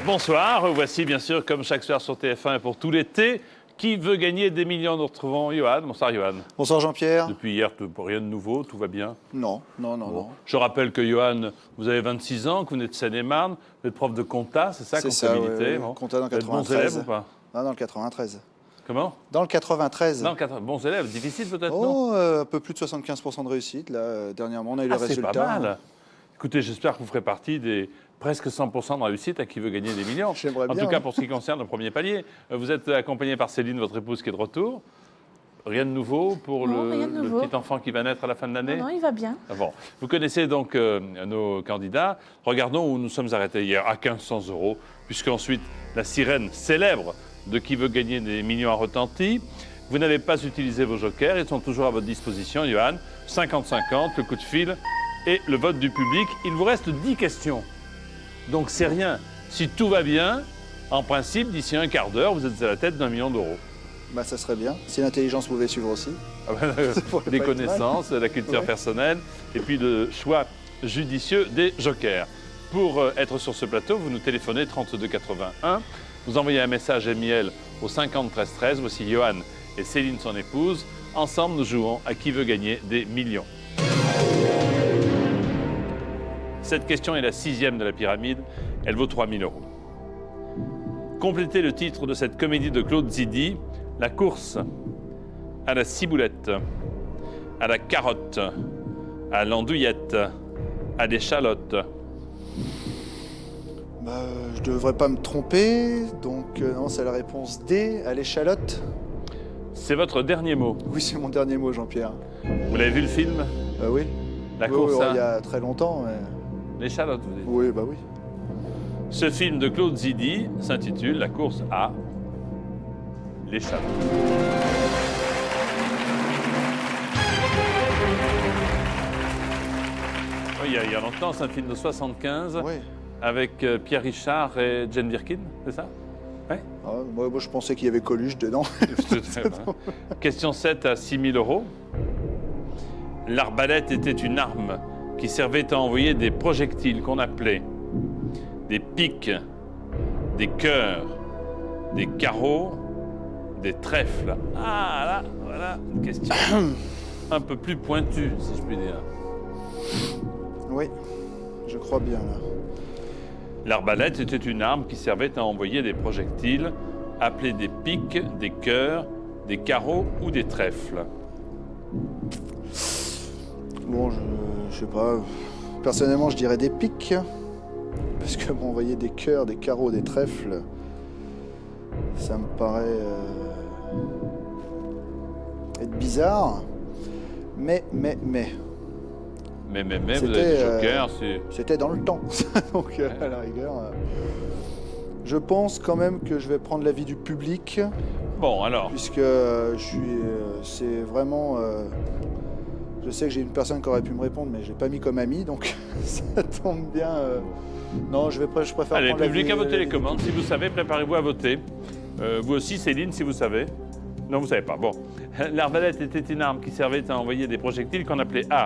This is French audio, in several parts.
Bonsoir, voici bien sûr, comme chaque soir sur TF1 et pour tout l'été, qui veut gagner des millions. Nous retrouvons Johan. Bonsoir Johan. Bonsoir Jean-Pierre. Depuis hier, rien de nouveau, tout va bien? Non. Je rappelle que Johan, vous avez 26 ans, que vous êtes de Seine-et-Marne, vous êtes prof de compta, c'est ça, comptabilité? Ça, compta dans le Vous êtes 93. bons élèves ou pas? Ah, dans le 93. Comment? Dans le 93. Dans le 80. Bons élèves, difficile peut-être, non? Un peu plus de 75% de réussite. Là, dernièrement, on a eu le résultat. C'est pas mal. Écoutez, j'espère que vous ferez partie des presque 100% de réussite à qui veut gagner des millions. J'aimerais bien. En tout cas, pour ce qui concerne le premier palier. Vous êtes accompagné par Céline, votre épouse, qui est de retour. Rien de nouveau pour le petit enfant qui va naître à la fin de l'année? Non, il va bien. Ah bon. Vous connaissez donc nos candidats. Regardons où nous sommes arrêtés hier, à 1500 €, puisqu'ensuite la sirène célèbre de qui veut gagner des millions a retenti. Vous n'avez pas utilisé vos jokers, ils sont toujours à votre disposition, Johan. 50-50, le coup de fil et le vote du public. Il vous reste 10 questions. Donc c'est rien. Si tout va bien, en principe, d'ici un quart d'heure, vous êtes à la tête d'1 million d'euros. Bah, ça serait bien. Si l'intelligence pouvait suivre aussi. Des connaissances, la culture personnelle et puis le choix judicieux des jokers. Pour être sur ce plateau, vous nous téléphonez 32 81. Vous envoyez un message MIL au 50 13 13. Voici Johan et Céline, son épouse. Ensemble, nous jouons à qui veut gagner des millions. Cette question est la 6e de la pyramide. Elle vaut 3 000 €. Complétez le titre de cette comédie de Claude Zidi, La course à la ciboulette, à la carotte, à l'andouillette, à l'échalote. Bah, je devrais pas me tromper. Donc, non, c'est la réponse D, à l'échalote. C'est votre dernier mot. Oui, c'est mon dernier mot, Jean-Pierre. Vous l'avez vu le film? Oui. La course oui, à... il y a très longtemps. Mais... L'échalote, vous dites? Oui, bah oui. Ce film de Claude Zidi s'intitule La course à l'échalote. Oui, il y a longtemps, c'est un film de 75 Oui. avec Pierre Richard et Jane Birkin, c'est ça? Oui. Ah, moi, je pensais qu'il y avait Coluche dedans. Question 7 à 6 000 €. L'arbalète était une arme qui servait à envoyer des projectiles qu'on appelait des pics, des cœurs, des carreaux, des trèfles. Ah là, voilà une question un peu plus pointue, si je puis dire. Oui, je crois bien, là. L'arbalète était une arme qui servait à envoyer des projectiles appelés des pics, des cœurs, des carreaux ou des trèfles. Bon, je sais pas. Personnellement, je dirais des pics. Parce que m'envoyer des cœurs, des carreaux, des trèfles, ça me paraît être bizarre. Mais. Vous avez des jokers, C'était dans le temps. Donc, à la rigueur, je pense quand même que je vais prendre l'avis du public. Bon, alors. Puisque c'est vraiment... je sais que j'ai une personne qui aurait pu me répondre, mais je l'ai pas mis comme ami, donc ça tombe bien. Non, je préfère Allez, prendre le public a voté les l'avis commandes. Si vous savez, préparez-vous à voter. Vous aussi, Céline, si vous savez. Non, vous savez pas. Bon. L'arbalète était une arme qui servait à envoyer des projectiles qu'on appelait A.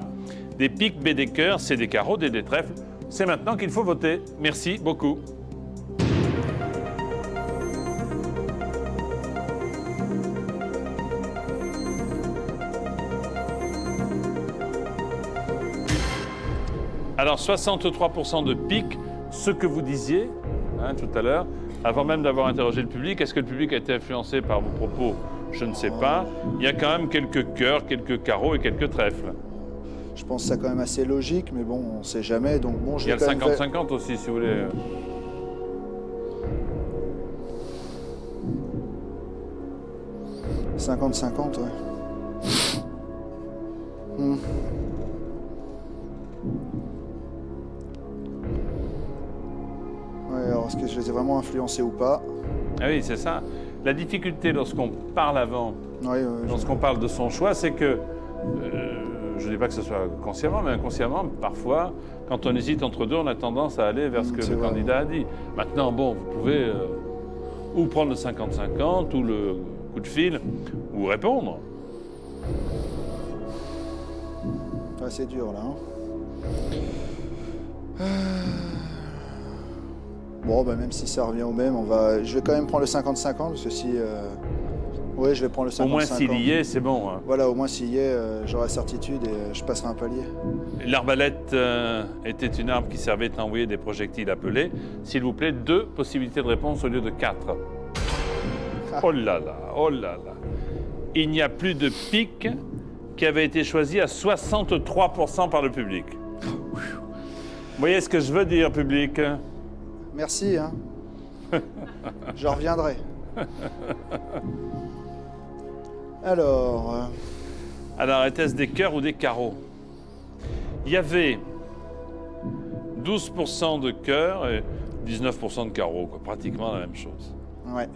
Des pics, B des cœurs, C des carreaux, D des trèfles. C'est maintenant qu'il faut voter. Merci beaucoup. Alors, 63% de pics, ce que vous disiez tout à l'heure, avant même d'avoir interrogé le public. Est-ce que le public a été influencé par vos propos? Je ne sais pas. Il y a quand même quelques cœurs, quelques carreaux et quelques trèfles. Je pense que c'est quand même assez logique, mais bon, on ne sait jamais. Donc bon, il y a le 50-50 aussi, si vous voulez. 50-50, ouais. Ouais, alors est-ce que je les ai vraiment influencés ou pas? Ah oui, c'est ça. La difficulté lorsqu'on parle avant, lorsqu'on parle de son choix, c'est que, je ne dis pas que ce soit consciemment, mais inconsciemment, parfois, quand on hésite entre deux, on a tendance à aller vers ce que le candidat a dit. Maintenant, bon, vous pouvez ou prendre le 50-50, ou le coup de fil, ou répondre. Ouais, c'est dur, là. Hein. Bon, bah, même si ça revient au même, je vais quand même prendre le 50-50, parce que si... Oui, je vais prendre le 50-50. Au moins, s'il y est, c'est bon. Hein. Voilà, au moins s'il y est, j'aurai la certitude et je passerai un palier. L'arbalète était une arme qui servait à envoyer des projectiles appelés. S'il vous plaît, 2 possibilités de réponse au lieu de 4. Oh là là, oh là là. Il n'y a plus de pique qui avait été choisi à 63% par le public. Vous voyez ce que je veux dire, public? Merci, hein. Je reviendrai. Alors, était-ce des cœurs ou des carreaux? Il y avait 12% de cœurs et 19% de carreaux, quoi. Pratiquement la même chose. Ouais.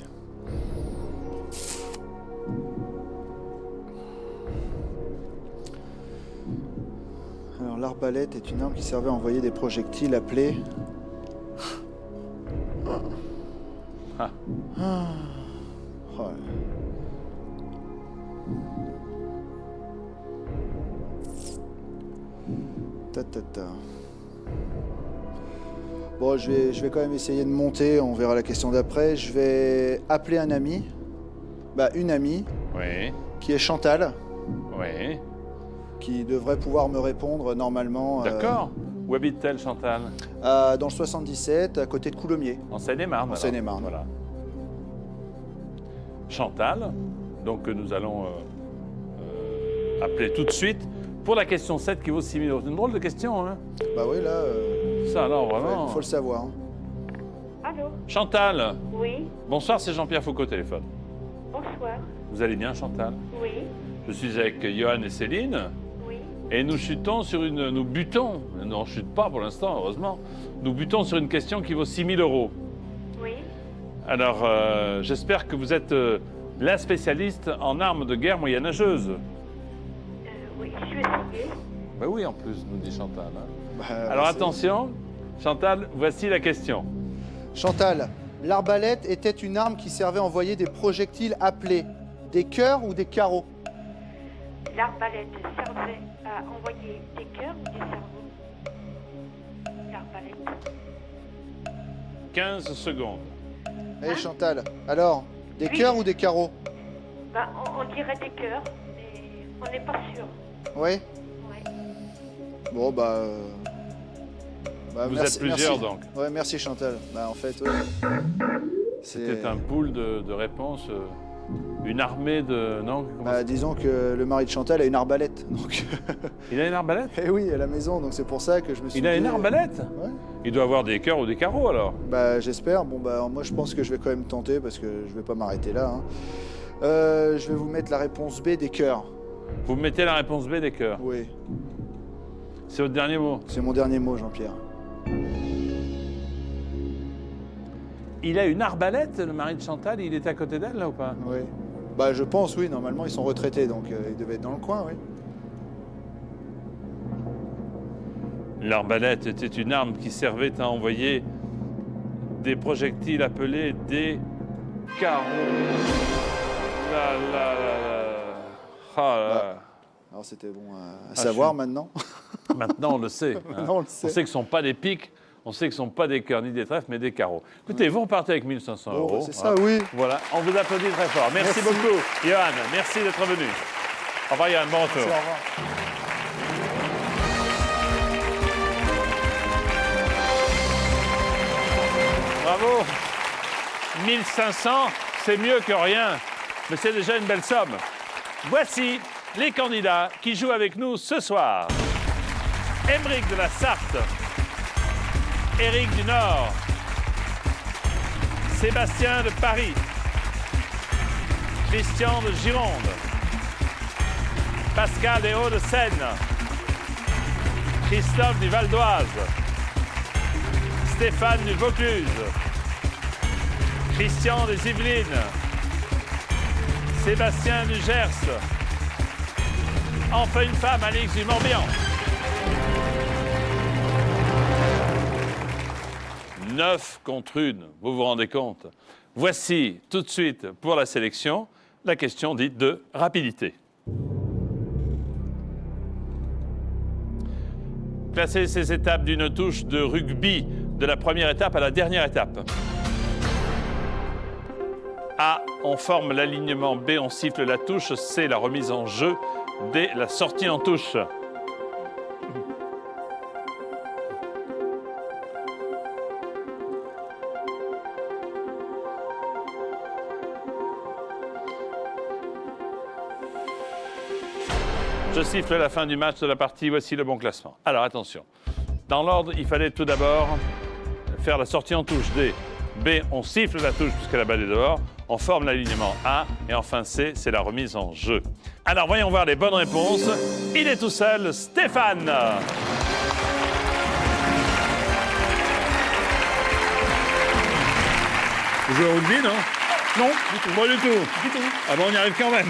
Alors, l'arbalète est une arme qui servait à envoyer des projectiles appelés... Ah. Oh. Bon, je vais quand même essayer de monter, on verra la question d'après. Je vais appeler un ami, une amie, Oui, qui est Chantal, oui. qui devrait pouvoir me répondre normalement. D'accord. Où habite-t-elle, Chantal? Dans le 77, à côté de Coulommiers. En Seine-et-Marne. En Seine-et-Marne. Voilà. Chantal, donc nous allons appeler tout de suite pour la question 7 qui vaut 6 000 €. C'est une drôle de question, hein? Bah oui, là, Ça, alors, vraiment. faut le savoir. Hein. Allô? Chantal, Oui, bonsoir, c'est Jean-Pierre Foucault au téléphone. bonsoir. Vous allez bien, Chantal? Oui, Je suis avec Johan et Céline. oui. Et nous chutons sur une... Nous butons, non, on ne chute pas pour l'instant, heureusement. Nous butons sur une question qui vaut 6 000 €. Oui, Alors, j'espère que vous êtes la spécialiste en armes de guerre moyenâgeuses. oui, je suis essayée. Ben oui, en plus, nous dit Chantal. Hein. c'est- Alors attention, Chantal, voici la question. Chantal, l'arbalète était une arme qui servait à envoyer des projectiles appelés des cœurs ou des carreaux? L'arbalète servait à envoyer des cœurs ou des cerveaux? L'arbalète. 15 secondes. Allez Chantal, alors, des Oui. cœurs ou des carreaux? On dirait des cœurs, mais on n'est pas sûr. Oui. Ouais. Bon, Vous merci, êtes plusieurs, merci. donc. Ouais, merci Chantal. En fait, ouais. C'était un pool de réponses. Une armée de... Non comment Disons que le mari de Chantal a une arbalète. Donc... Il a une arbalète? Eh oui, à la maison, donc c'est pour ça que je me suis Il a dit... une arbalète? Ouais. Il doit avoir des cœurs ou des carreaux, alors. J'espère. Bon, moi je pense que je vais quand même tenter parce que je vais pas m'arrêter là. Hein. Je vais vous mettre la réponse B des cœurs. Vous mettez la réponse B des cœurs. Oui, C'est votre dernier mot. c'est mon dernier mot, Jean-Pierre. Il a une arbalète, le mari de Chantal, il est à côté d'elle, là, ou pas? Oui. Je pense, oui. Normalement, ils sont retraités, donc ils devaient être dans le coin, oui. L'arbalète était une arme qui servait à envoyer des projectiles appelés des carreaux. Là, là, là, là. Ah, là. Alors c'était bon à savoir maintenant. Maintenant, on le sait. Hein. Maintenant, on le sait. On sait que ce ne sont pas des piques, on sait que ce ne sont pas des cœurs ni des trèfles, mais des carreaux. Écoutez, vous repartez avec 1 500 €. C'est ça, hein. oui. Voilà, on vous applaudit très fort. Merci beaucoup, Johan. Merci d'être venu. Au revoir, Johan. Bon retour. Merci, au revoir. Bravo. 1500, c'est mieux que rien, mais c'est déjà une belle somme. Voici les candidats qui jouent avec nous ce soir. Émeric de la Sarthe, Éric du Nord, Sébastien de Paris, Christian de Gironde, Pascal des Hauts-de-Seine, Christophe du Val d'Oise, Stéphane du Vaucluse, Christian des Yvelines, Sébastien du Gers, enfin une femme, Alix du Morbihan. 9 contre 1, vous vous rendez compte? Voici tout de suite pour la sélection la question dite de rapidité. Classer ces étapes d'une touche de rugby de la première étape à la dernière étape. A, on forme l'alignement. B, on siffle la touche. C, la remise en jeu. D, la sortie en touche. Je siffle la fin du match de la partie. Voici le bon classement. Alors attention. Dans l'ordre, il fallait tout d'abord faire la sortie en touche. D. B, on siffle la touche puisque la balle est dehors. On forme l'alignement A. Et enfin C, c'est la remise en jeu. Alors voyons voir les bonnes réponses. Il est tout seul, Stéphane. Vous jouez au rugby, non? Non, du tout. Pas du tout. Du tout. Ah bon, on y arrive quand même.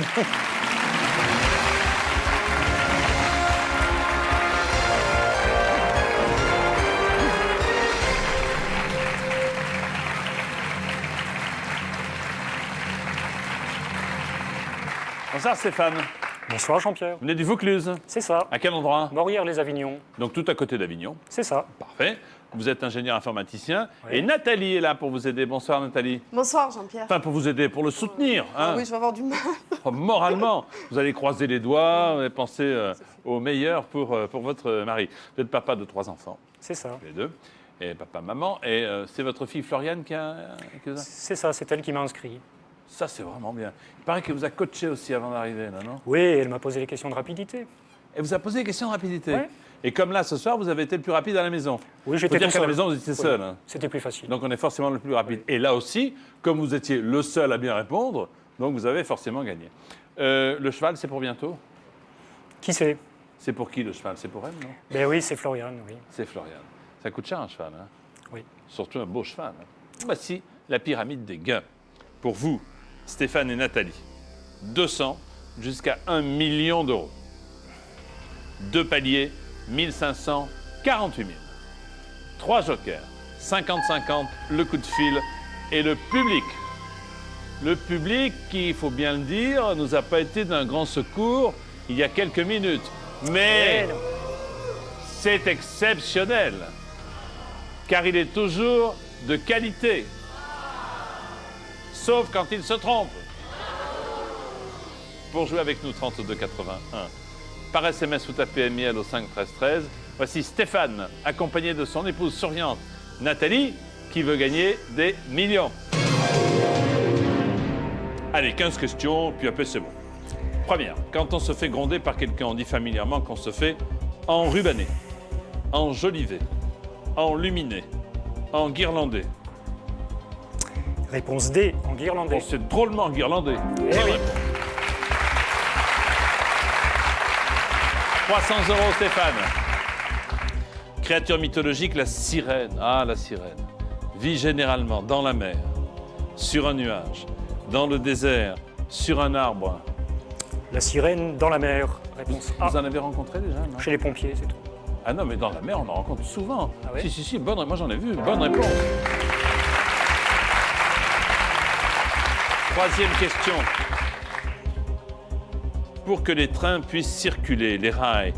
Bonsoir Stéphane. Bonsoir Jean-Pierre. Vous venez du Vaucluse. C'est ça. À quel endroit? Morières-les-Avignon. Donc tout à côté d'Avignon. C'est ça. Parfait. Vous êtes ingénieur informaticien. Oui. Et Nathalie est là pour vous aider. Bonsoir Nathalie. Bonsoir Jean-Pierre. Enfin, pour vous aider, pour le soutenir. Ah Hein. oui, je vais avoir du mal. Moralement, vous allez croiser les doigts et penser au meilleur pour votre mari. Vous êtes papa de 3 enfants, C'est ça. les deux. Et papa, maman. Et c'est votre fille Floriane qui a... C'est ça, c'est elle qui m'a inscrit. Ça, c'est vraiment bien. Il paraît qu'elle vous a coaché aussi avant d'arriver, là, non? Oui, elle m'a posé les questions de rapidité. Elle vous a posé des questions de rapidité. Ouais. Et comme là, ce soir, vous avez été le plus rapide à la maison. Oui, Faut j'étais dire tout qu'à la seul. maison, vous étiez seul. Hein. C'était plus facile. Donc, on est forcément le plus rapide. Et là aussi, comme vous étiez le seul à bien répondre, donc vous avez forcément gagné. Le cheval, c'est pour bientôt? Qui c'est? C'est pour qui, le cheval? C'est pour elle, non? Ben oui, c'est Floriane, oui. C'est Floriane. Ça coûte cher, un cheval, hein? Oui. Surtout un beau cheval. Hein? Voici la pyramide des gains. Pour vous, Stéphane et Nathalie. 200 jusqu'à 1 million d'euros. 2 paliers, 1500, 48 000. 3 jokers, 50-50, le coup de fil et le public. Le public qui, il faut bien le dire, nous a pas été d'un grand secours il y a quelques minutes. Mais c'est exceptionnel, car il est toujours de qualité. Sauf quand il se trompe. Pour jouer avec nous, 3281. Par SMS, vous tapez MIL au 5 13 13. Voici Stéphane, accompagné de son épouse souriante, Nathalie, qui veut gagner des millions. Allez, 15 questions, puis après c'est bon. Première, quand on se fait gronder par quelqu'un, on dit familièrement qu'on se fait enrubaner, enjoliver, enluminer, enguirlander. Réponse D, en guirlandais. On s'est drôlement enguirlandé. Eh oui. 300 € Stéphane. Créature mythologique, la sirène. Ah, la sirène. Vit généralement dans la mer, sur un nuage, dans le désert, sur un arbre. La sirène dans la mer. Réponse A. Vous en avez rencontré déjà, non? Chez les pompiers, c'est tout. Ah non, mais dans la mer, on en rencontre souvent. Ah ouais? Si, bonne, moi j'en ai vu. Bonne réponse. Troisième question. Pour que les trains puissent circuler, les rails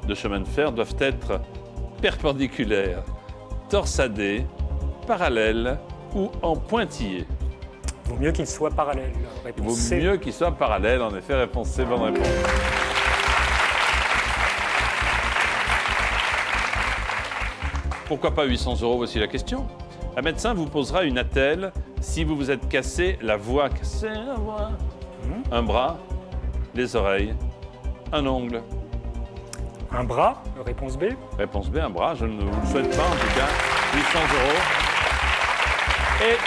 de chemin de fer doivent être perpendiculaires, torsadés, parallèles ou en pointillés. Vaut mieux qu'il soit parallèle. Il Réponse vaut C. mieux qu'ils soient parallèles, en effet, réponse C, bonne réponse. Pourquoi pas 800 €? Voici la question. Un médecin vous posera une attelle si vous vous êtes cassé la voix. Cassé la voix. Un bras, les oreilles, un ongle. Un bras. Réponse B. Réponse B, un bras. Je ne vous le souhaite pas, en tout cas. 800 €. Et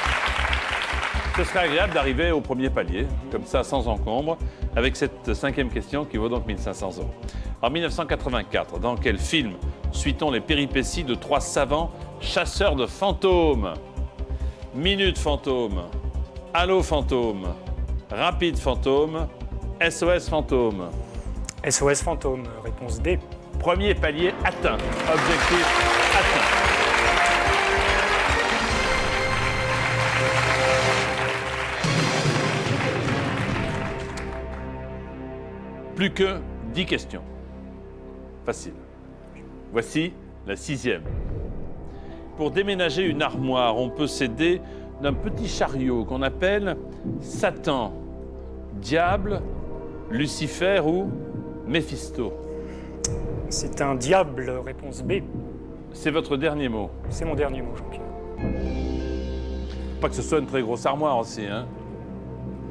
ce serait agréable d'arriver au premier palier, comme ça, sans encombre, avec cette cinquième question qui vaut donc 1500 €. En 1984, dans quel film suit-on les péripéties de 3 savants chasseurs de fantômes? Minute fantôme, Allô fantôme, Rapide fantôme, SOS fantôme. SOS fantôme. Réponse D. Premier palier atteint. Objectif atteint. Plus que 10 questions. Facile. Voici la 6e. Pour déménager une armoire, on peut s'aider d'un petit chariot qu'on appelle Satan, Diable, Lucifer ou Méphisto. C'est un diable, réponse B. C'est votre dernier mot. C'est mon dernier mot, Jean-Pierre. Pas que ce soit une très grosse armoire aussi, hein?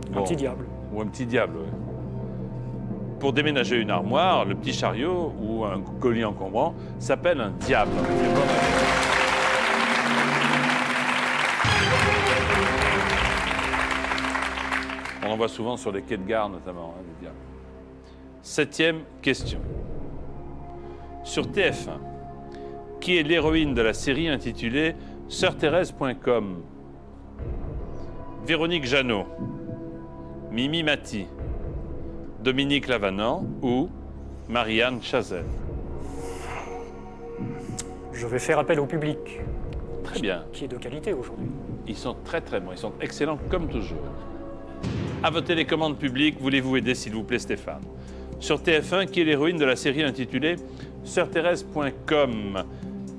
Un Bon. petit diable. Ou un petit diable, oui. Pour déménager une armoire, le petit chariot ou un colis encombrant s'appelle un diable. On en voit souvent sur les quais de gare, notamment, hein, les diables. 7e question. Sur TF1, qui est l'héroïne de la série intitulée Sœur-Thérèse.com? Véronique Jeannot, Mimi Mati, Dominique Lavanant ou Marianne Chazelle? Je vais faire appel au public, Très bien. qui est de qualité aujourd'hui. Ils sont très très bons, ils sont excellents comme toujours. À vos télécommandes publiques, voulez-vous aider s'il vous plaît Stéphane? Sur TF1, qui est l'héroïne de la série intitulée Sœur-Thérèse.com?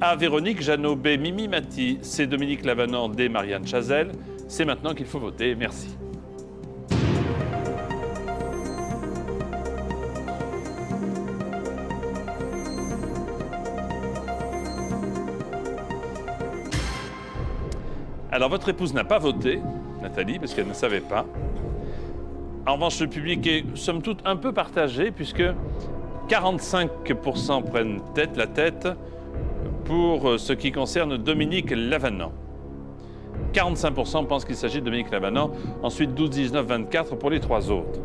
A. Véronique Jeannot, B. Mimi Mati, C. Dominique Lavanant, D. Marianne Chazelle. C'est maintenant qu'il faut voter. Merci. Alors, votre épouse n'a pas voté, Nathalie, parce qu'elle ne savait pas. En revanche, le public est, somme toute, un peu partagé, puisque 45% prennent la tête pour ce qui concerne Dominique Lavanant. 45% pensent qu'il s'agit de Dominique Lavanant. Ensuite, 12, 19, 24 pour les trois autres.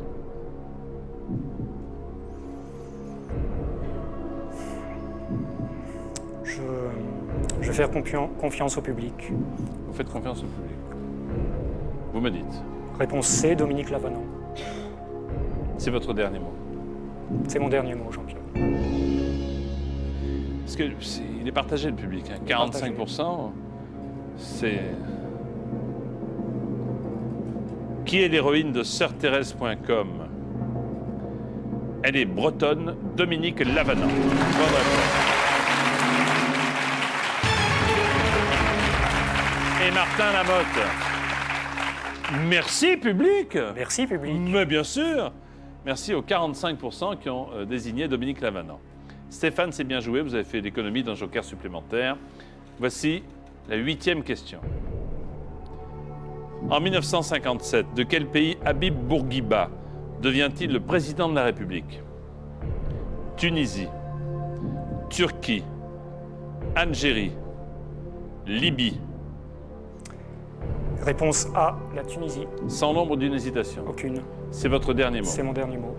Je vais faire confiance au public. Vous faites confiance au public. Vous me dites. Réponse C, Dominique Lavanant. C'est votre dernier mot. C'est mon dernier mot, Jean-Pierre. Parce que il est partagé, le public. Hein. 45%, c'est... Qui est l'héroïne de Sœur-Thérèse.com? Elle est bretonne, Dominique Lavanant. Bonne réponse. Et Martin Lamotte. Merci, public. Merci, public. Mais bien sûr. Merci aux 45% qui ont désigné Dominique Lavanant. Stéphane, c'est bien joué. Vous avez fait l'économie d'un joker supplémentaire. Voici la 8e question. En 1957, de quel pays Habib Bourguiba devient-il le président de la République? Tunisie, Turquie, Algérie, Libye. Réponse A, la Tunisie. Sans l'ombre d'une hésitation. Aucune. C'est votre dernier mot. C'est mon dernier mot.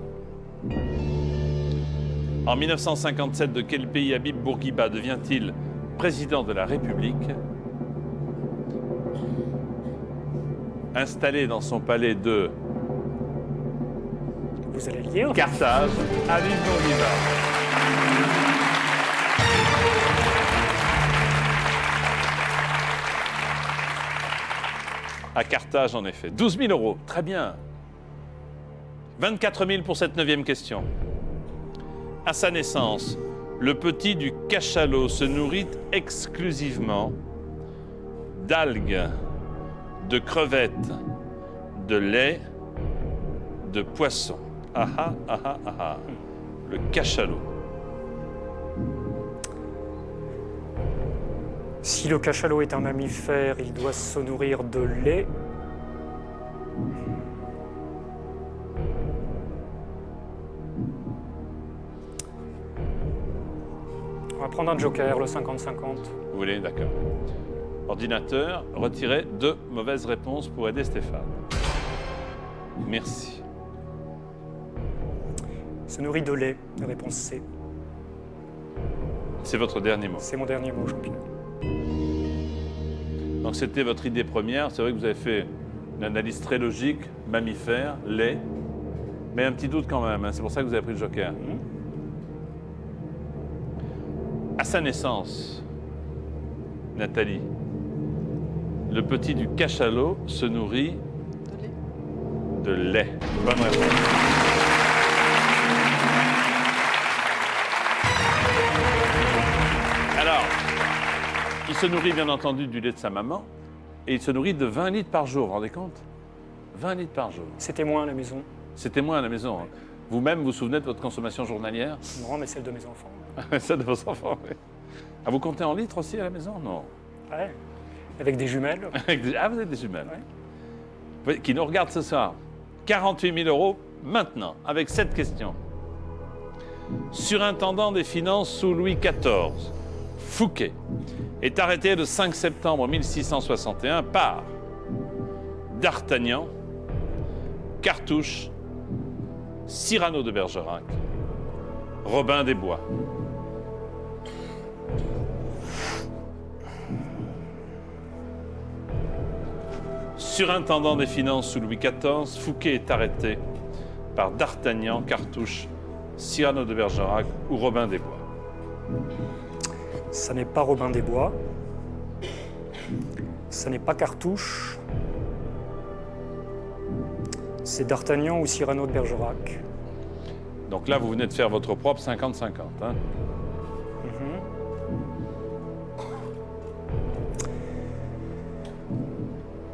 En 1957, de quel pays Habib Bourguiba devient-il président de la République? Installé dans son palais de Vous allez le lire. Carthage, Habib Bourguiba. À Carthage, en effet. 12 000 €. Très bien. 24 000 pour cette 9e question. À sa naissance, le petit du cachalot se nourrit exclusivement d'algues, de crevettes, de lait, de poissons. Ah ah ah ah ah ah. Le cachalot. Si le cachalot est un mammifère, il doit se nourrir de lait. On va prendre un joker, le 50-50. Vous voulez? D'accord. Ordinateur, retirez 2 mauvaises réponses pour aider Stéphane. Merci. Il se nourrit de lait. Réponse C. C'est votre dernier mot. C'est mon dernier mot, Jean-Pierre. Donc c'était votre idée première. C'est vrai que vous avez fait une analyse très logique, mammifère, lait, mais un petit doute quand même. Hein. C'est pour ça que vous avez pris le joker. À sa naissance, Nathalie, le petit du cachalot se nourrit de lait. Bonne réponse. Alors, Il se nourrit bien entendu du lait de sa maman et il se nourrit de 20 litres par jour, vous vous rendez compte? 20 litres par jour. C'était moins à la maison. C'était moins à la maison. Hein. Vous-même, vous vous souvenez de votre consommation journalière? Non, mais celle de mes enfants. Celle de vos enfants, oui. Ah, vous comptez en litres aussi à la maison? Non. Ouais. Avec des jumelles. Ah, vous êtes des jumelles. Ouais. Qui nous regardent ce soir. 48 000 € maintenant, avec cette question. Surintendant des finances sous Louis XIV, Fouquet est arrêté le 5 septembre 1661 par D'Artagnan, Cartouche, Cyrano de Bergerac, Robin des Bois. Surintendant des finances sous Louis XIV, Fouquet est arrêté par D'Artagnan, Cartouche, Cyrano de Bergerac ou Robin des Bois. Ça n'est pas Robin des Bois. Ça n'est pas Cartouche. C'est D'Artagnan ou Cyrano de Bergerac. Donc là, vous venez de faire votre propre 50-50. Hein?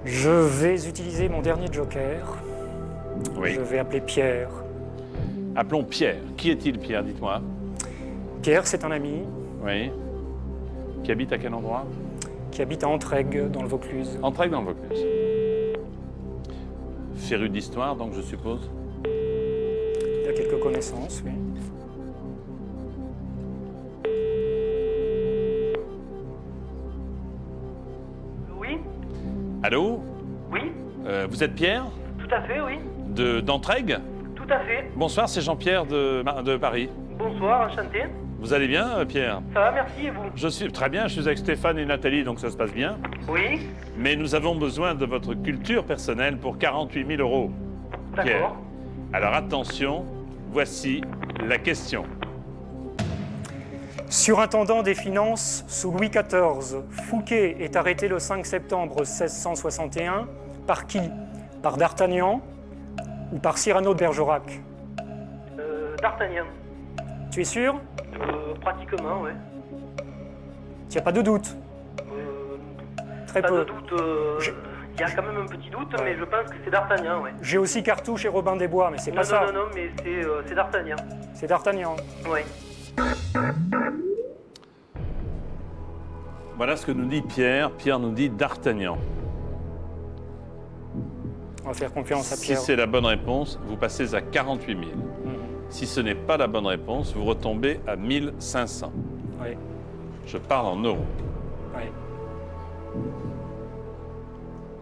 Je vais utiliser mon dernier joker. Oui. Je vais appeler Pierre. Appelons Pierre. Qui est-il, Pierre? Dites-moi. Pierre, c'est un ami Oui. Qui habite à quel endroit? qui habite à Entraigues, dans le Vaucluse. Entraigues dans le Vaucluse. Féru d'histoire, donc, je suppose? Il a quelques connaissances, oui. Oui, Allô? oui, Vous êtes Pierre? tout à fait, oui, D'Entraigues? tout à fait. Bonsoir, c'est Jean-Pierre de Paris. Bonsoir, enchanté. Vous allez bien, Pierre? Ça va, merci, et vous? Je suis très bien, je suis avec Stéphane et Nathalie, donc ça se passe bien. Oui, Mais nous avons besoin de votre culture personnelle pour 48 000 €. Pierre. d'accord. Alors attention, voici la question. Surintendant des finances sous Louis XIV, Fouquet est arrêté le 5 septembre 1661 par qui? Par D'Artagnan ou par Cyrano de Bergerac? D'Artagnan. Tu es sûr? Pratiquement, ouais. Il n'y a pas de doute? Très Pas peu. de doute, il y a quand même un petit doute, mais je pense que c'est D'Artagnan, ouais. J'ai aussi Cartouche et Robin des Bois, mais c'est Non, pas ça. non, mais c'est D'Artagnan. C'est D'Artagnan. Ouais. Voilà ce que nous dit Pierre. Pierre nous dit D'Artagnan. On va faire confiance à Si Pierre. c'est la bonne réponse, vous passez à 48 000. Si ce n'est pas la bonne réponse, vous retombez à 1500. Oui, Je parle en euros. oui.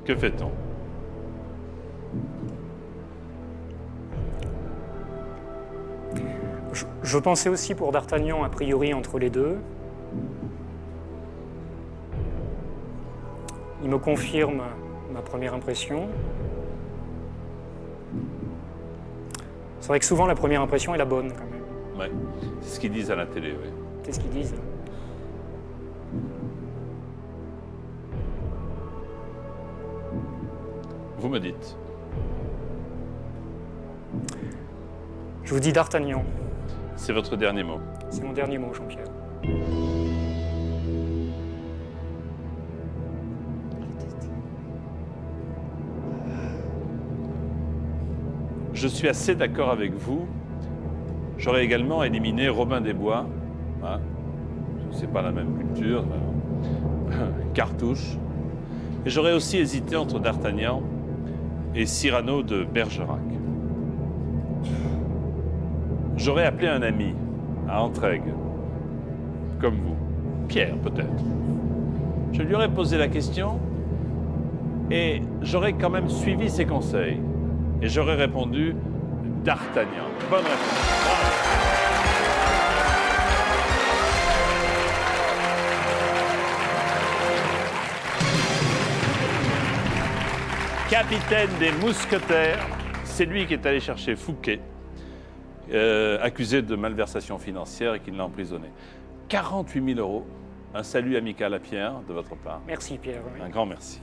Que fait-on? Je pensais aussi pour D'Artagnan, a priori, entre les deux. Il me confirme ma première impression. C'est vrai que souvent, la première impression est la bonne, quand même. Ouais. C'est ce qu'ils disent à la télé, oui. C'est ce qu'ils disent. Vous me dites. Je vous dis D'Artagnan. C'est votre dernier mot. C'est mon dernier mot, Jean-Pierre. Je suis assez d'accord avec vous. J'aurais également éliminé Robin des Bois. Hein. C'est pas la même culture. Cartouche. Et j'aurais aussi hésité entre D'Artagnan et Cyrano de Bergerac. J'aurais appelé un ami à Entraigues, comme vous. Pierre, peut-être. Je lui aurais posé la question et j'aurais quand même suivi ses conseils. Et j'aurais répondu D'Artagnan. Bonne réponse. Bravo. Capitaine des mousquetaires, c'est lui qui est allé chercher Fouquet, accusé de malversation financière et qui l'a emprisonné. 48 000 €. Un salut amical à Pierre de votre part. Merci, Pierre. Oui. Un grand merci.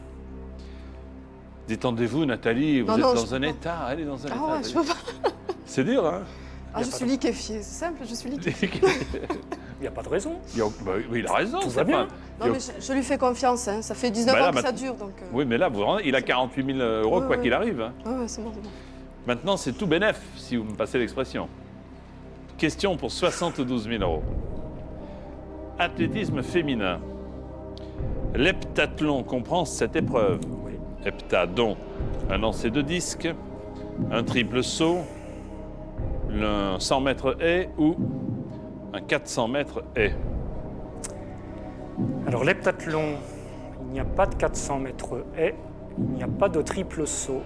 Détendez-vous, Nathalie, vous êtes dans un état. Elle est dans un état. Ouais, je peux pas. C'est dur, hein? Je suis liquéfiée, c'est simple, je suis liquéfiée. Il n'y a pas de raison. Oui, il a raison. Tout va bien. Non, mais je lui fais confiance. Hein. Ça fait 19 ans que ça dure. Donc, Oui, mais là, il a 48 000 euros, quoi qu'il arrive. Hein. Ouais, c'est bon, c'est bon. Maintenant, c'est tout bénef, si vous me passez l'expression. Question pour 72 000 euros. Athlétisme féminin. L'heptathlon comprend 7 épreuves. Oui. Hepta, dont un lancer de disque, un triple saut, un 100 mètres haie ou un 400 mètres haie. Alors l'heptathlon, il n'y a pas de 400 mètres haie, il n'y a pas de triple saut.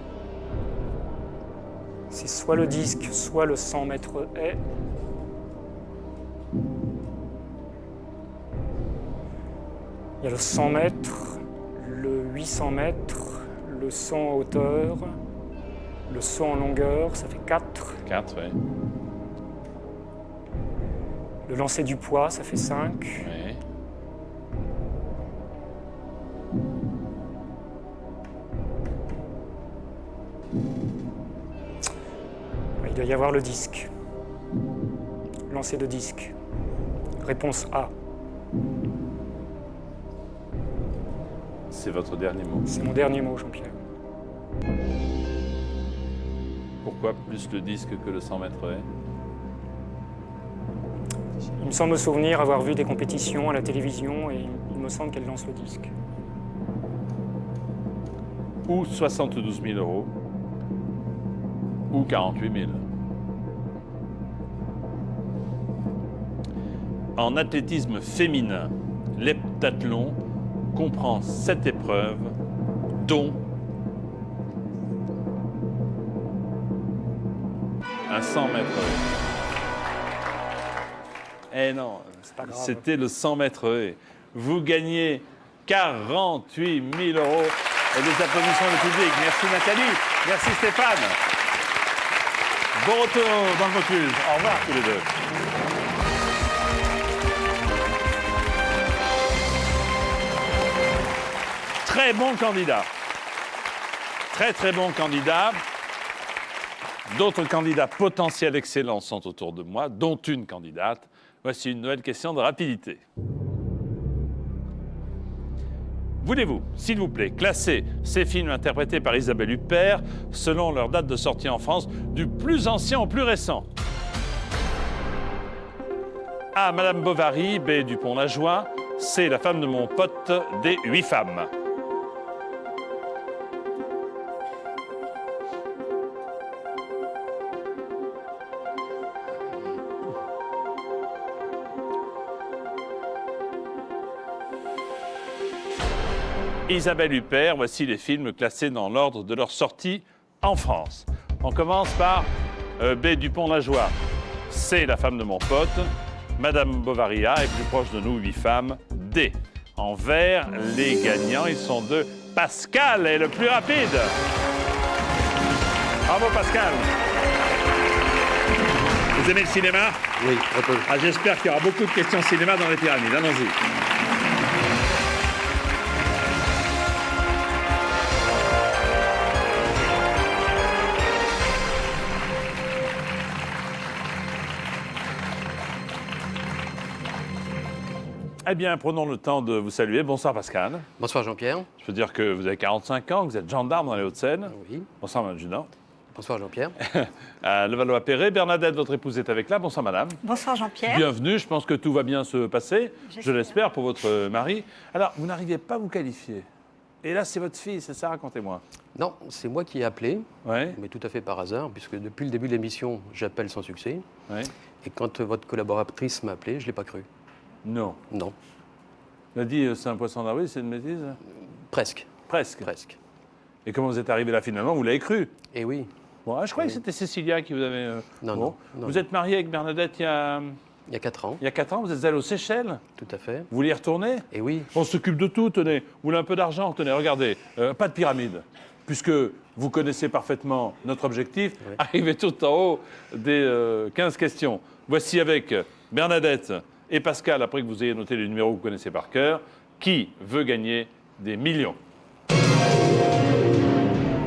C'est soit le disque, soit le 100 mètres haie. Il y a le 100 mètres, le 800 mètres, le saut en hauteur, le saut en longueur, ça fait 4. 4, oui. Le lancer du poids, ça fait 5. Oui. Il doit y avoir le disque. Lancer de disque. Réponse A. C'est votre dernier mot. C'est mon dernier mot, Jean-Pierre. Pourquoi plus le disque que le 100 mètres haie? Il me semble me souvenir avoir vu des compétitions à la télévision et il me semble qu'elle lance le disque. Ou 72 000 euros, ou 48 000. En athlétisme féminin, l'heptathlon comprend 7 épreuves, dont un 100 mètres haie. Eh non, C'est pas grave. c'était le 100 mètres haie. Vous gagnez 48 000 euros. Et des applaudissements du public. Merci Nathalie. Merci Stéphane. Bon retour dans le Vaucluse. Au revoir tous les deux. Très bon candidat. Très très bon candidat. D'autres candidats potentiels excellents sont autour de moi, dont une candidate. Voici une nouvelle question de rapidité. Voulez-vous, s'il vous plaît, classer ces films interprétés par Isabelle Huppert selon leur date de sortie en France, du plus ancien au plus récent? A. Madame Bovary, B. Dupont-Lajoie, C. La femme de mon pote, D. 8 femmes. Isabelle Huppert, voici les films classés dans l'ordre de leur sortie en France. On commence par B. Dupont-Lajoie, C. La femme de mon pote, Madame Bovary A est plus proche de nous, 8 femmes, D. En vert, les gagnants, ils sont deux. Pascal est le plus rapide. Bravo Pascal. Vous aimez le cinéma? Oui, un peu. Ah, j'espère qu'il y aura beaucoup de questions cinéma dans les pyramides. Allons-y. Eh bien, prenons le temps de vous saluer. Bonsoir Pascal. Bonsoir Jean-Pierre. Je peux dire que vous avez 45 ans, que vous êtes gendarme dans les Hauts-de-Seine. Oui. Bonsoir, Madame Junot. Bonsoir Jean-Pierre. À Levallois-Perret, Bernadette, votre épouse, est avec là. Bonsoir, Madame. Bonsoir Jean-Pierre. Bienvenue. Je pense que tout va bien se passer. Je J'espère. l'espère pour votre mari. Alors, vous n'arrivez pas à vous qualifier. Et là, c'est votre fille, c'est ça? Racontez-moi. Non, c'est moi qui ai appelé, Oui, mais tout à fait par hasard, puisque depuis le début de l'émission, j'appelle sans succès. oui. Et quand votre collaboratrice m'a appelé, je ne l'ai pas cru. Non. Non, On a dit c'est un poisson d'avril, c'est une bêtise? presque. Presque. Presque. Et comment vous êtes arrivé là finalement? Vous l'avez cru? Et oui, Bon, je croyais que c'était Cécilia qui vous avait. Non, bon. non, non, Vous non. êtes marié avec Bernadette il y a il y a 4 ans, 4 ans. Vous êtes allé aux Seychelles. tout à fait. Vous voulez y retourner? Et oui, On s'occupe de tout, tenez. Vous voulez un peu d'argent? Tenez, regardez. Pas de pyramide. Puisque vous connaissez parfaitement notre objectif, Oui. arriver tout en haut des 15 questions. Voici avec Bernadette et Pascal, après que vous ayez noté les numéros que vous connaissez par cœur, qui veut gagner des millions?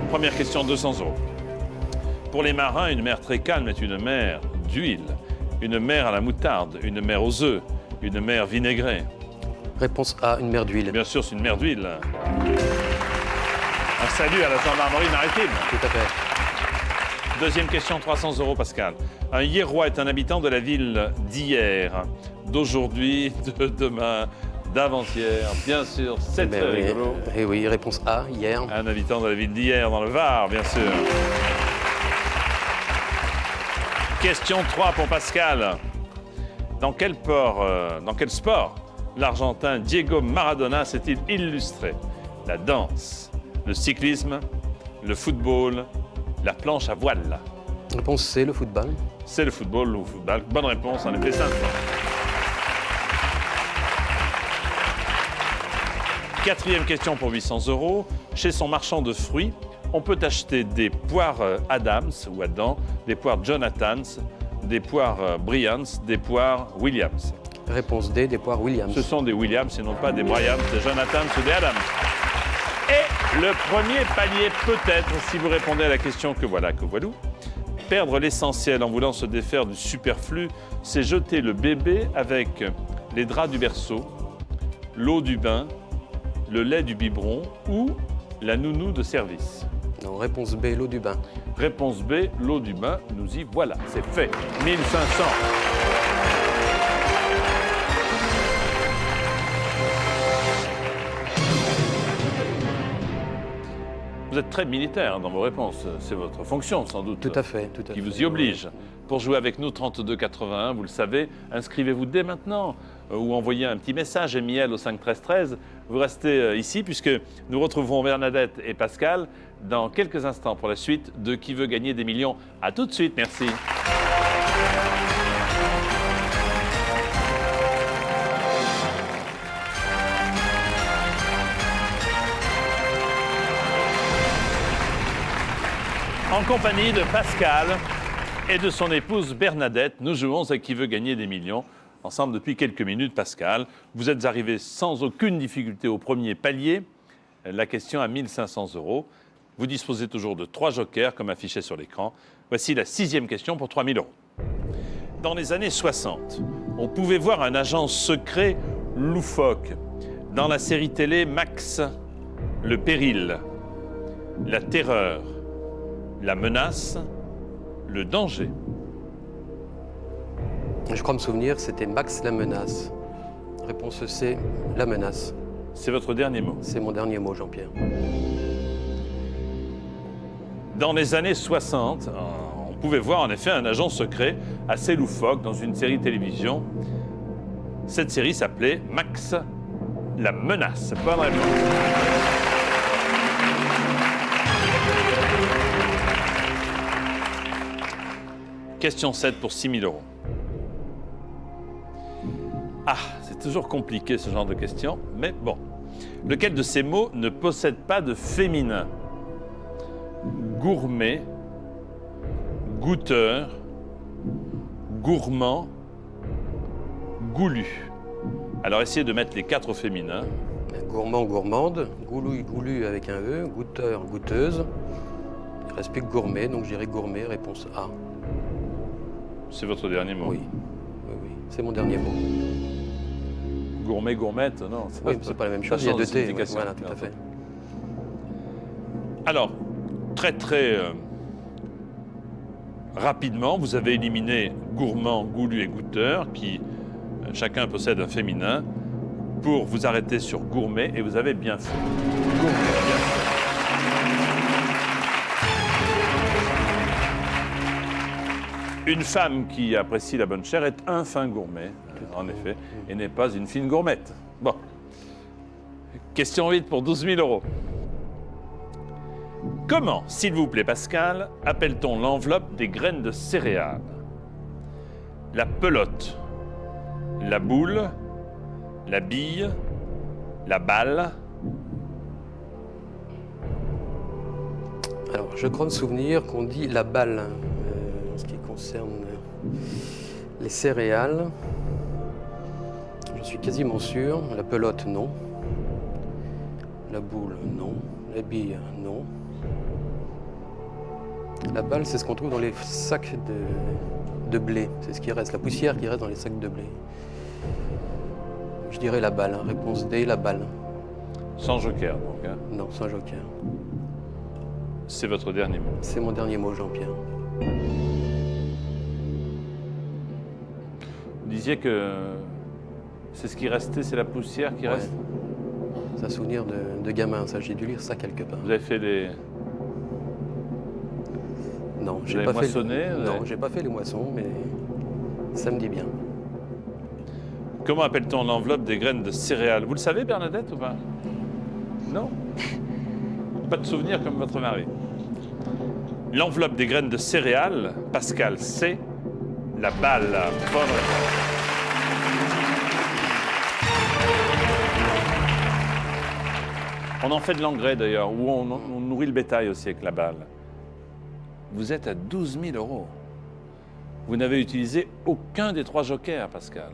Première question, 200 €. Pour les marins, une mer très calme est une mer d'huile, une mer à la moutarde, une mer aux œufs, une mer vinaigrée. Réponse A, une mer d'huile. Bien sûr, c'est une mer d'huile. Un salut à la gendarmerie maritime. Tout à fait. Deuxième question, 300 € Pascal. Un Hierrois est un habitant de la ville d'hier, d'aujourd'hui, de demain, d'avant-hier. Bien sûr, c'est très rigolo. Et oui, réponse A, hier. Un habitant de la ville d'hier, dans le Var, bien sûr. Question 3 pour Pascal. Dans quel sport l'Argentin Diego Maradona s'est-il illustré? La danse, le cyclisme, le football, la planche à voile. Réponse C, le football. C'est le football ou football. Bonne réponse, en effet, simple. Quatrième question pour 800 €. Chez son marchand de fruits, on peut acheter des poires Adams ou Adam, des poires Jonathans, des poires Bryans, des poires Williams. Réponse D, des poires Williams. Ce sont des Williams et non pas des Bryans, des Jonathans ou des Adams. Et le premier palier peut-être, si vous répondez à la question que voilà, que voilou. Perdre l'essentiel en voulant se défaire du superflu, c'est jeter le bébé avec les draps du berceau, l'eau du bain, le lait du biberon ou la nounou de service. Non, réponse B, l'eau du bain. Réponse B, l'eau du bain, nous y voilà, c'est fait. 1500. Vous êtes très militaire dans vos réponses, c'est votre fonction sans doute. Tout à fait, tout à fait. Qui vous y oblige. Pour jouer avec nous, 3281, vous le savez, inscrivez-vous dès maintenant ou envoyez un petit message MIL au 5 13 13. Vous restez ici puisque nous retrouverons Bernadette et Pascal dans quelques instants pour la suite de Qui veut gagner des millions. À tout de suite, merci. En compagnie de Pascal et de son épouse Bernadette, nous jouons à Qui veut gagner des millions. Ensemble depuis quelques minutes, Pascal. Vous êtes arrivé sans aucune difficulté au premier palier. La question à 1500 €. Vous disposez toujours de 3 jokers, comme affiché sur l'écran. Voici la 6e question pour 3000 €. Dans les années 60, on pouvait voir un agent secret loufoque dans la série télé Max, le péril, la terreur, la menace, le danger. Je crois me souvenir, c'était Max la menace. Réponse C, la menace. C'est votre dernier mot. C'est mon dernier mot, Jean-Pierre. Dans les années 60, on pouvait voir en effet un agent secret assez loufoque dans une série télévision. Cette série s'appelait Max la menace. Bonne réponse. Question 7 pour 6000 €. Ah, c'est toujours compliqué ce genre de questions, mais bon. Lequel de ces mots ne possède pas de féminin? Gourmet, goûteur, gourmand, goulu. Alors essayez de mettre les 4 au féminin. Gourmand, gourmande, goulu, goulu avec un E, goûteur, goûteuse. Il ne reste plus que gourmet, donc je dirais gourmet, réponse A. C'est votre dernier mot. Oui, oui, oui. C'est mon dernier mot. Gourmet, gourmette, non. Oui, mais c'est pas la même chose, il y a 2 T. Oui, voilà, tout à fait. Alors, très rapidement, vous avez éliminé gourmand, goulu et goûteur, qui chacun possède un féminin, pour vous arrêter sur gourmet, et vous avez bien fait. Gourmet, bien fait. Une femme qui apprécie la bonne chair est un fin gourmet, en effet, et n'est pas une fine gourmette. Bon. Question 8 pour 12 000 €. Comment, s'il vous plaît, Pascal, appelle-t-on l'enveloppe des graines de céréales? La pelote, la boule, la bille, la balle. Alors, je crois me souvenir qu'on dit la balle, en ce qui concerne les céréales. Je suis quasiment sûr. La pelote, non. La boule, non. La bille, non. La balle, c'est ce qu'on trouve dans les sacs de blé. C'est ce qui reste, la poussière qui reste dans les sacs de blé. Je dirais la balle. Réponse D, la balle. Sans joker, donc. Hein. Non, sans joker. C'est votre dernier mot. C'est mon dernier mot, Jean-Pierre. Vous disiez que c'est ce qui restait, c'est la poussière qui Ouais. reste. C'est un souvenir de gamin, ça. J'ai dû lire ça quelque part. Vous avez fait les... Non, avez moissonné, vous Non, avez- j'ai pas fait les moissons, mais ça me dit bien. Comment appelle-t-on l'enveloppe des graines de céréales? Vous le savez, Bernadette, ou pas? Non? Pas de souvenir comme votre mari. L'enveloppe des graines de céréales, Pascal, c'est la balle. Bonne réponse. On en fait de l'engrais d'ailleurs, où on nourrit le bétail aussi avec la balle. Vous êtes à 12 000 €. Vous n'avez utilisé aucun des 3 jokers, Pascal.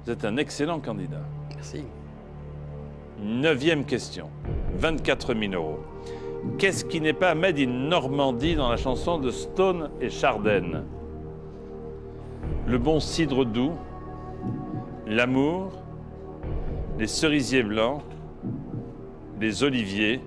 Vous êtes un excellent candidat. Merci. 9e question, 24 000 €. Qu'est-ce qui n'est pas Made in Normandie dans la chanson de Stone et Chardenne? Le bon cidre doux, l'amour, les cerisiers blancs, les oliviers.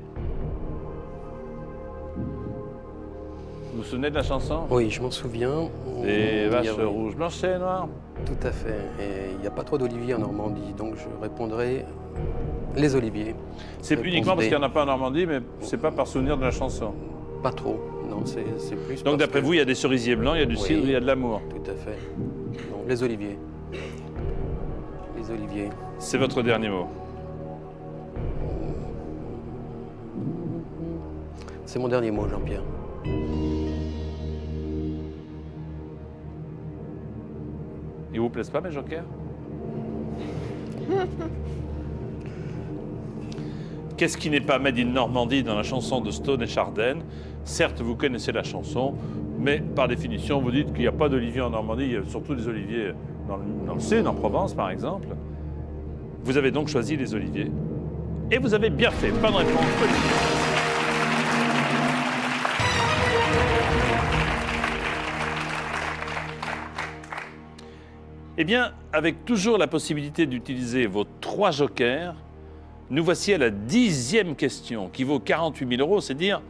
Vous vous souvenez de la chanson? Oui, je m'en souviens. Les Il y vaches a- rouges, blanches et noires. Tout à fait. Et il n'y a pas trop d'oliviers en Normandie, donc je répondrai les oliviers. C'est Réponse uniquement parce D. qu'il n'y en a pas en Normandie, mais c'est pas par souvenir de la chanson. Pas trop. Non, c'est plus. Donc parce d'après que- vous, il y a des cerisiers blancs, il y a du Oui. cidre, il y a de l'amour. Tout à fait. Non, les oliviers. Les oliviers. C'est votre dernier mot. C'est mon dernier mot, Jean-Pierre. Ils vous plaisent pas, mes jokers? Qu'est-ce qui n'est pas Made in Normandie dans la chanson de Stone et Chardenne? Certes, vous connaissez la chanson, mais par définition, vous dites qu'il n'y a pas d'oliviers en Normandie, il y a surtout des oliviers dans le Sud, en Provence, par exemple. Vous avez donc choisi les oliviers. Et vous avez bien fait. Bonne réponse. Eh bien, avec toujours la possibilité d'utiliser vos 3 jokers, nous voici à la 10e question qui vaut 48 000 €. C'est dire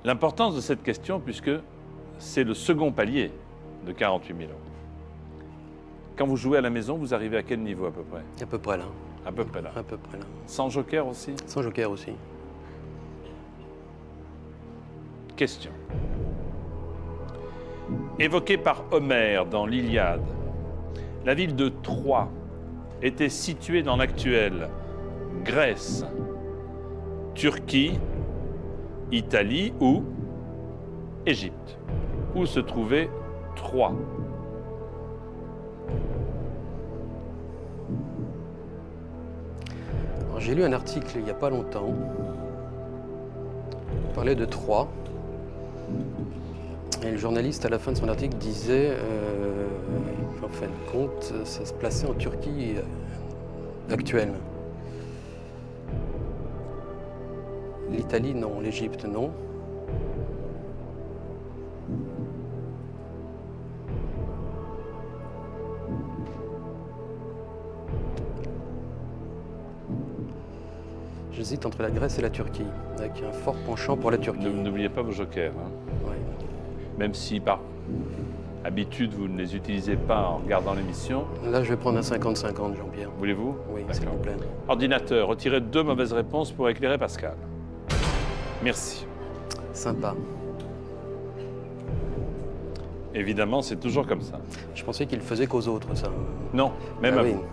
l'importance de cette question puisque c'est le second palier de 48 000 €. Quand vous jouez à la maison, vous arrivez à quel niveau à peu près? À peu près là. À peu près là. À peu près là. Sans joker aussi? Sans joker aussi. Question. Évoquée par Homère dans l'Iliade, la ville de Troie était située dans l'actuelle Grèce, Turquie, Italie ou Égypte. Où se trouvait Troie? Alors, j'ai lu un article il n'y a pas longtemps. Il parlait de Troie. Et le journaliste, à la fin de son article, disait en fin de compte, ça se plaçait en Turquie actuelle. L'Italie, non. L'Égypte, non. J'hésite entre la Grèce et la Turquie, avec un fort penchant pour la Turquie. N'oubliez pas vos jokers. Hein. Ouais. Même si par habitude vous ne les utilisez pas en regardant l'émission. Là, je vais prendre un 50-50, Jean-Pierre. Voulez-vous? Oui, s'il D'accord. vous plaît. Ordinateur, retirez 2 mauvaises réponses pour éclairer Pascal. Merci. Sympa. Évidemment, c'est toujours comme ça. Je pensais qu'il le faisait qu'aux autres, ça. Non, même Ah à oui. vous.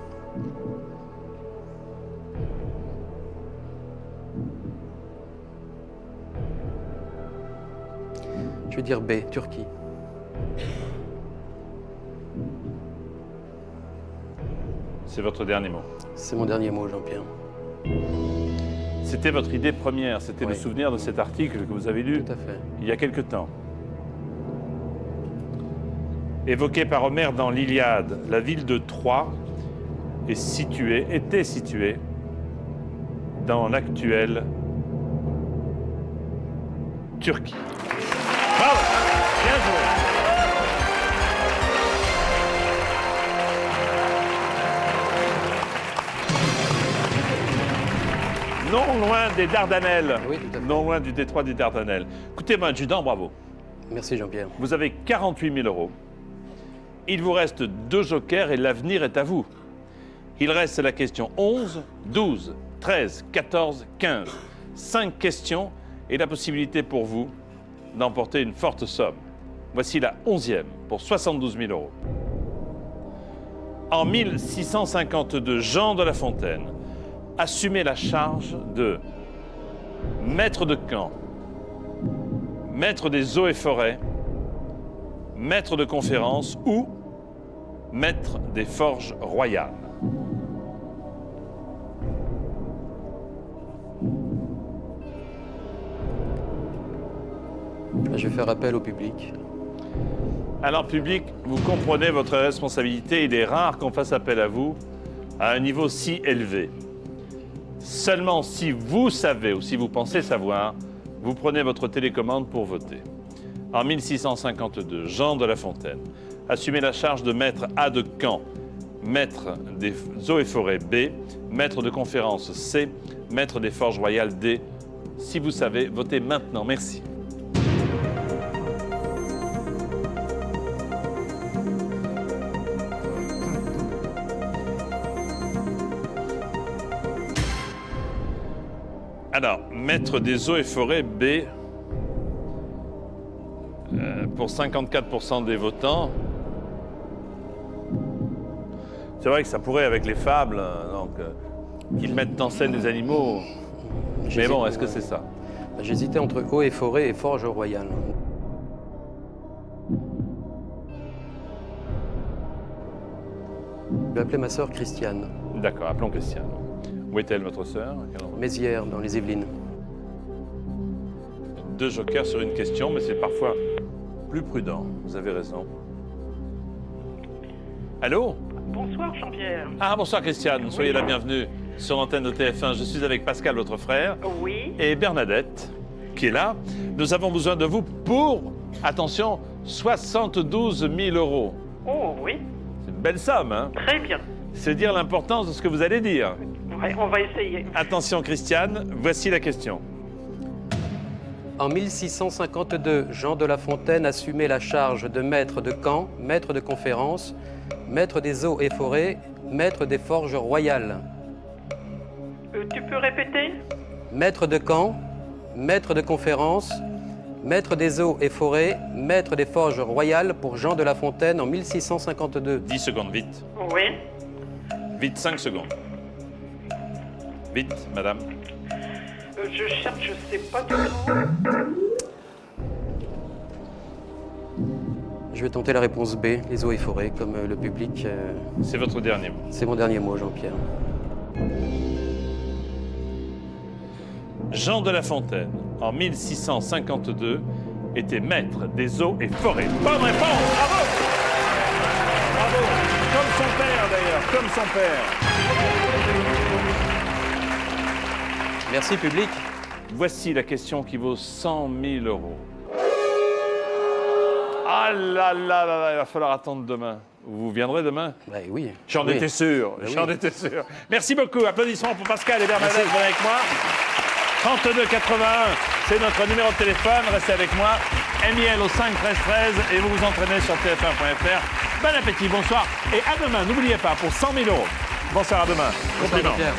Je vais dire B, Turquie. C'est votre dernier mot. C'est mon dernier mot, Jean-Pierre. C'était votre idée première, c'était le Oui. souvenir de cet article que vous avez lu Tout à fait. il y a quelque temps. Évoqué par Homère dans l'Iliade, la ville de Troie était située dans l'actuelle Turquie. Bravo! Bien joué! non loin des Dardanelles. Oui, tout à fait. Non loin du détroit des Dardanelles. Écoutez, mon adjudant, bravo. Merci Jean-Pierre. Vous avez 48 000 euros. Il vous reste 2 jokers et l'avenir est à vous. Il reste la question 11, 12, 13, 14, 15. 5 questions et la possibilité pour vous d'emporter une forte somme. Voici la 11e pour 72 000 euros. En 1652, Jean de La Fontaine assumait la charge de maître de camp, maître des eaux et forêts, maître de conférence ou maître des forges royales. Je vais faire appel au public. Alors, public, vous comprenez votre responsabilité. Il est rare qu'on fasse appel à vous à un niveau si élevé. Seulement si vous savez ou si vous pensez savoir, vous prenez votre télécommande pour voter. En 1652, Jean de La Fontaine assumait la charge de maître A de Caen, maître des eaux et forêts B, maître de conférence C, maître des forges royales D. Si vous savez, votez maintenant. Merci. Alors, maître des eaux et forêts B, pour 54% des votants. C'est vrai que ça pourrait, avec les fables, qu'ils mettent en scène les animaux. Mais bon, est-ce que c'est ça? J'hésitais entre eau et forêt et forge royale. Je vais appeler ma sœur Christiane. D'accord, appelons Christiane. Où est-elle, votre sœur? Mézières, dans les Yvelines. 2 jokers sur une question, mais c'est parfois plus prudent. Vous avez raison. Allô? Bonsoir Jean-Pierre. Ah, bonsoir Christiane, soyez la bienvenue sur l'antenne de TF1. Je suis avec Pascal, votre frère, Oui. et Bernadette, qui est là. Nous avons besoin de vous pour, attention, 72 000 euros. Oh oui, C'est une belle somme, hein? très bien. C'est dire l'importance de ce que vous allez dire. Ouais, on va essayer. Attention Christiane, voici la question. En 1652, Jean de La Fontaine assumait la charge de maître de camp, maître de conférence, maître des eaux et forêts, maître des forges royales. Tu peux répéter? Maître de camp, maître de conférence, maître des eaux et forêts, maître des forges royales pour Jean de La Fontaine en 1652. 10 secondes, vite. Oui. Vite, 5 secondes. Vite, madame. Je cherche, je sais pas du tout. Je vais tenter la réponse B, les eaux et forêts, comme le public. C'est votre dernier mot. C'est mon dernier mot, Jean-Pierre. Jean de La Fontaine, en 1652, était maître des eaux et forêts. Bonne réponse, bravo! Bravo! Comme son père d'ailleurs, comme son père. Merci, public. Voici la question qui vaut 100 000 euros. Ah là là là là, il va falloir attendre demain. Vous viendrez demain? Bah, oui. J'en Oui. étais sûr, Ben j'en oui. étais sûr. Merci beaucoup, applaudissements pour Pascal et Bernadette, Merci. venez avec moi. 32 81, c'est notre numéro de téléphone, restez avec moi. MIL au 5 13 13 et vous vous entraînez sur tf1.fr. Bon appétit, bonsoir et à demain, n'oubliez pas, pour 100 000 euros. Bonsoir, à demain. Bonsoir, Compliments. Jean-Pierre.